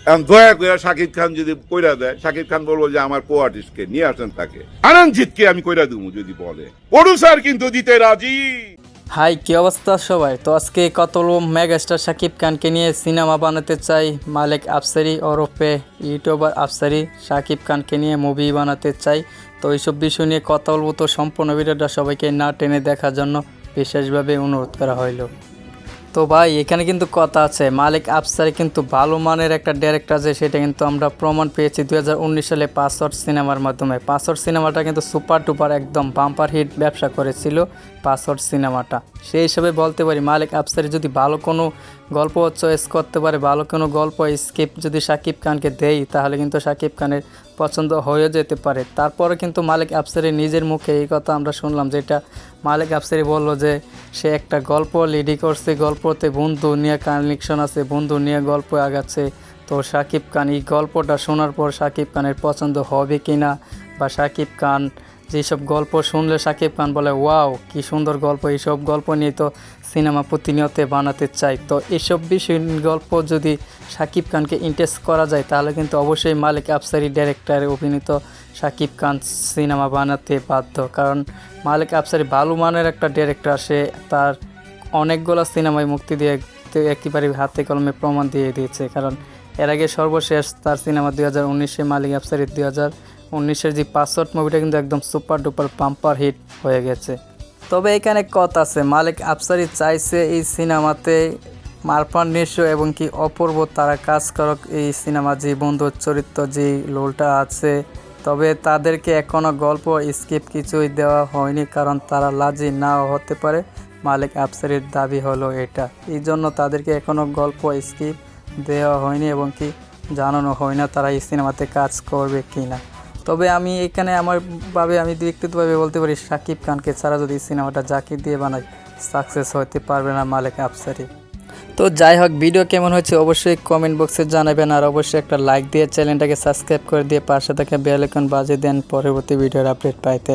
এখন দয়া করে শাকিব খান যদি কইরা দেয়, শাকিব খান বলবো যে আমার কো আর্টিস্টকে নিয়ে আসেন, তাকে আনন্দজিৎকে আমি কইরা দেবো যদি বলে। প্রডিউসার কিন্তু দিতে রাজি। হাই, কি অবস্থা সবাই? তো আজকে কত মেগাস্টার শাকিব খানকে নিয়ে সিনেমা বানাতে চাই, মালিক আফসারি ওরফে ইউটিউবার আফসারি শাকিব খানকে নিয়ে মুভি বানাতে চাই। তো এইসব বিষয় নিয়ে কথা বলবো। তো সম্পূর্ণ ভিডিওটা সবাইকে না টেনে দেখার জন্য বিশেষভাবে অনুরোধ করা হইল। তো ভাই, এখানে কিন্তু কথা আছে, মালিক আফসারি কিন্তু ভালো মানের একটা ডাইরেক্টর আছে, সেটা কিন্তু আমরা প্রমাণ পেয়েছি 2019 সালে পাসওয়ার্ড সিনেমার মাধ্যমে। পাসওয়ার্ড সিনেমাটা কিন্তু সুপার টুপার একদম বাম্পার হিট ব্যবসা করেছিল পাসওয়ার্ড সিনেমাটা। সেই হিসাবে বলতে পারি মালিক আফসারি যদি ভালো কোনো গল্প চয়েস করতে পারে, ভালো কোনো গল্প স্ক্রিপ্ট যদি শাকিব খানকে দেয়, তাহলে কিন্তু শাকিব খানের পছন্দ হয়ে যেতে পারে। তারপরে কিন্তু মালিক আফসারি নিজের মুখে এই কথা আমরা শুনলাম, যেটা মালিক আফসারি বলল যে সে একটা গল্প লিডি করছে, গল্পতে বন্ধু নিয়ে কানেকশন আছে, বন্ধু নিয়ে গল্প আগাচ্ছে। তো শাকিব খান এই গল্পটা শোনার পর শাকিব খানের পছন্দ হবে কি না, বা শাকিব খান যেসব গল্প শুনলে শাকিব খান বলে ওয়াও কি সুন্দর গল্প, এইসব গল্প নিয়ে তো সিনেমা প্রতিনিয়ত বানাতে চাই। তো এইসব বিষয় গল্প যদি শাকিব খানকে ইন্টারেস্ট করা যায়, তাহলে কিন্তু অবশ্যই মালিক আফসারি ডাইরেক্টরে অভিনীত শাকিব খান সিনেমা বানাতে বাধ্য। কারণ মালিক আফসারি ভালো মানের একটা ডাইরেক্টর, সে তার অনেকগুলো সিনেমায় মুক্তি দিয়ে একেবারে হাতে কলমে প্রমাণ দিয়ে দিয়েছে। কারণ এর আগে সর্বশেষ তার সিনেমা 2019-এ মালিক আফসারির 2019-এর যে পাসওয়ার্ড মুভিটা কিন্তু একদম সুপার ডুপার পাম্পার হিট হয়ে গেছে। তবে এখানে কথা আছে, মালিক আফসারি চাইছে এই সিনেমাতে মারফান নিশো এবং কি অপূর্ব তারা কাজ করক এই সিনেমা, যে বন্ধুর চরিত্র যে লোলটা আছে। তবে তাদেরকে এখনও গল্প স্ক্রিপ্ট কিছুই দেওয়া হয়নি, কারণ তারা লাজি নাও হতে পারে। মালিক আফসারির দাবি হলো এটা, এই জন্য তাদেরকে এখনও গল্প স্ক্রিপ্ট দেওয়া হয়নি এবং কি জানানো হয় না তারা এই সিনেমাতে কাজ করবে কি না। তবে আমি এখানে আমি ব্যক্তিগতভাবে বলতে পারি, শাকিব খানকে ছাড়া যদি সিনেমাটা জাকির দিয়ে বানায়, সাকসেস হতে পারবে না মালিক আফসারি। তো যাই হোক, ভিডিও কেমন হয়েছে অবশ্যই কমেন্ট বক্সে জানাবেন, আর অবশ্যই একটা লাইক দিয়ে চ্যানেলটাকে সাবস্ক্রাইব করে দিয়ে পাশে থাকা বেল আইকন বাজিয়ে দেন পরবর্তী ভিডিওর আপডেট পাইতে।